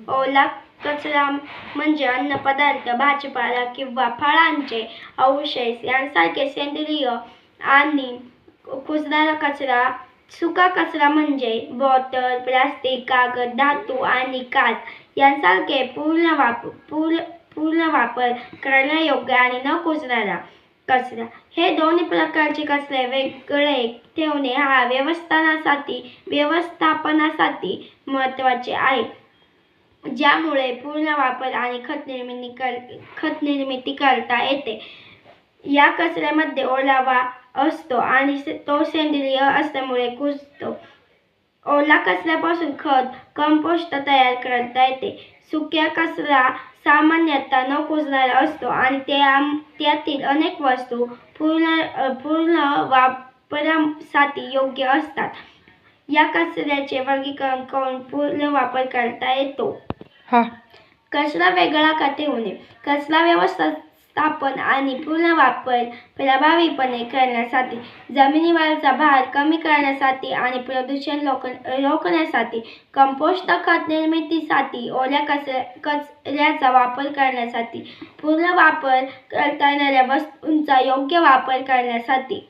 ओला कचरा म्हणजे अन्नपदार्थ, भाजीपाला किंवा फळांचे अवशेष यांसारखे सेंद्रिय आणि कुजणारा कचरा. सुका कचरा म्हणजे बॉटल, प्लास्टिक, कागद, धातू आणि काच यांसारखे पूर्ण वापर करण्यायोग्य आणि न कुजणारा कचरा. हे दोन्ही प्रकारचे कचरे वेगळे ठेवणे हा व्यवस्थापनासाठी महत्त्वाचे आहे, ज्यामुळे पूर्ण वापर आणि खत निर्मिती करता येते. या कचऱ्यामध्ये ओलावा असतो आणि तो सेंद्रिय असल्यामुळे कुजतो. ओला कचऱ्यापासून खत, कंपोस्ट तयार करता येते. सुक्या कचरा सामान्यतः न कुजणारा असतो आणि त्यातील अनेक वस्तू पूर्ण वापरासाठी योग्य असतात. या कचऱ्याचे वर्गीकरण करून पूर्ण वापर करता येतो. कचरा वेगळा का ठेवणे? कचरा व्यवस्थापन आणि पुन्हा वापर प्रभावीपणे करण्यासाठी, जमिनीवरचा भार कमी करण्यासाठी आणि प्रदूषण रोखण्यासाठी, कंपोस्ट खत निर्मितीसाठी, ओल्या कचऱ्याचा वापर करण्यासाठी, पुनर्वापर करता येणाऱ्या वस्तूंचा योग्य वापर करण्यासाठी.